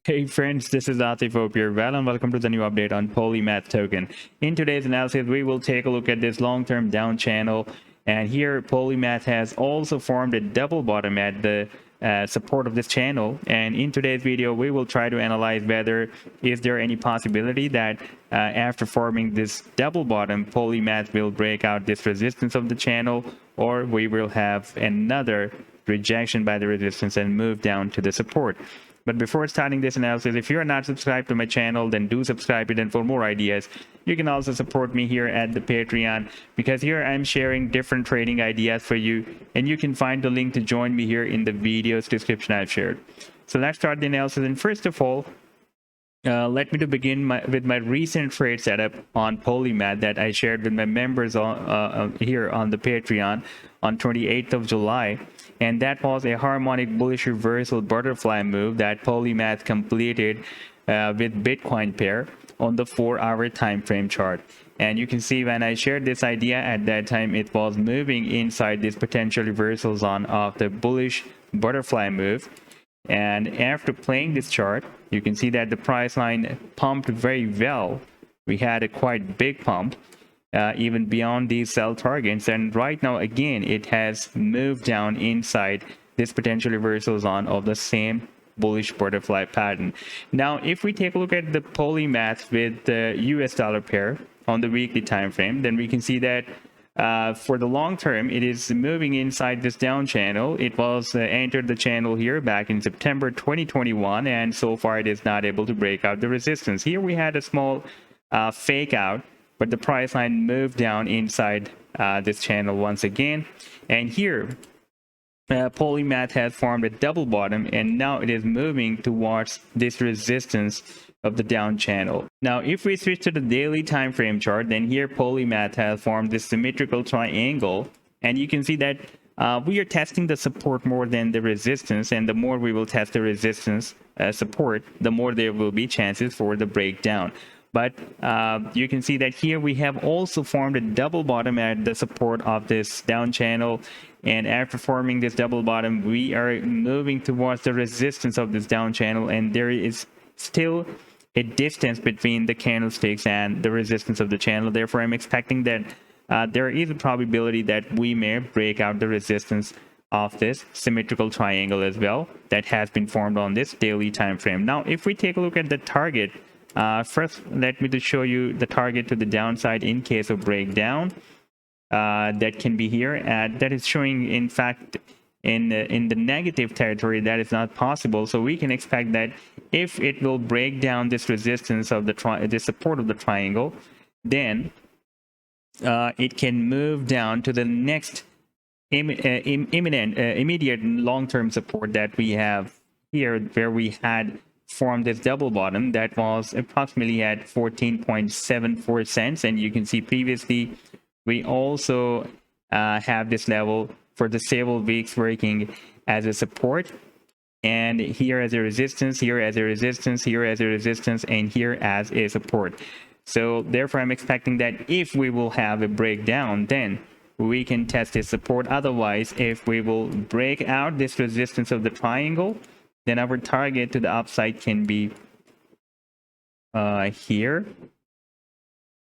Hey friends, this is Atif. Hope you're well and welcome to the new update on Polymath token. In today's analysis, we will take a look at this long-term down channel, and here Polymath has also formed a double bottom at the support of this channel. And in today's video, we will try to analyze whether is there any possibility that after forming this double bottom, Polymath will break out this resistance of the channel, or we will have another rejection by the resistance and move down to the support. But before starting this analysis, if you are not subscribed to my channel, then do subscribe it. And for more ideas, you can also support me here at the Patreon, because here I'm sharing different trading ideas for you. And you can find the link to join me here in the video's description I've shared. So let's start the analysis. And first of all, let me to begin with my recent trade setup on Polymath that I shared with my members here on the Patreon on 28th of July. And that was a harmonic bullish reversal butterfly move that Polymath completed with Bitcoin pair on the 4-hour time frame chart. And you can see when I shared this idea at that time, it was moving inside this potential reversal zone of the bullish butterfly move. And after playing this chart, you can see that the price line pumped very well. We had a quite big pump, even beyond these sell targets. And right now, again, it has moved down inside this potential reversal zone of the same bullish butterfly pattern. Now, if we take a look at the Polymath with the US dollar pair on the weekly time frame, then we can see that for the long term, it is moving inside this down channel. It was entered the channel here back in September 2021, and so far it is not able to break out the resistance. Here we had a small fake out, but the price line moved down inside this channel once again. And here, Polymath has formed a double bottom, and now it is moving towards this resistance of the down channel. Now, if we switch to the daily time frame chart, then here Polymath has formed this symmetrical triangle, and you can see that we are testing the support more than the resistance, and the more we will test the resistance support, the more there will be chances for the breakdown. But you can see that here we have also formed a double bottom at the support of this down channel. And after forming this double bottom, we are moving towards the resistance of this down channel. And there is still a distance between the candlesticks and the resistance of the channel. Therefore, I'm expecting that there is a probability that we may break out the resistance of this symmetrical triangle as well that has been formed on this daily time frame. Now, if we take a look at the target, first, let me just show you the target to the downside in case of breakdown. That can be here. That is showing, in fact, in the negative territory. That is not possible. So we can expect that if it will break down this resistance of the support of the triangle, then it can move down to the next immediate long-term support that we have here, where we had formed this double bottom that was approximately at 14.74 cents. And you can see previously we also have this level for the several weeks working as a support, and here as a resistance, here as a resistance, here as a resistance, and here as a support. So therefore, I'm expecting that if we will have a breakdown, then we can test this support. Otherwise, if we will break out this resistance of the triangle, then our target to the upside can be here.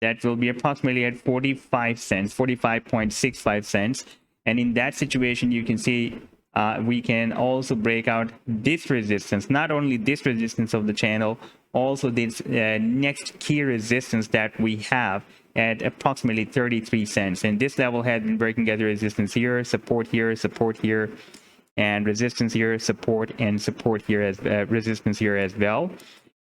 That will be approximately at 45 cents, 45.65 cents. And in that situation, you can see we can also break out this resistance, not only this resistance of the channel, also this next key resistance that we have at approximately 33 cents. And this level has been breaking as a resistance here, support here, and resistance here, support, and support here as resistance here as well.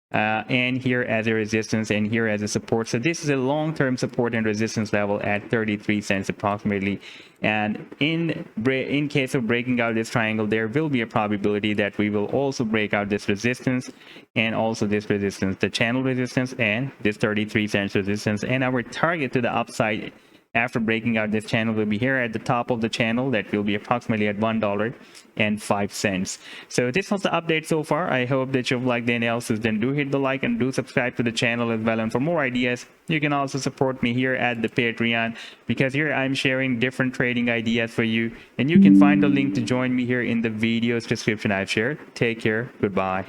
And here as a resistance, and here as a support. So this is a long-term support and resistance level at 33 cents approximately. And in case of breaking out this triangle, there will be a probability that we will also break out this resistance and also this resistance, the channel resistance and this 33 cents resistance. And our target to the upside after breaking out this channel will be here at the top of the channel. That will be approximately at $1.05. So this was the update so far. I hope that you've liked the analysis. Then do hit the like and do subscribe to the channel as well. And for more ideas, you can also support me here at the Patreon, because here I'm sharing different trading ideas for you. And you can find the link to join me here in the video's description I've shared. Take care. Goodbye.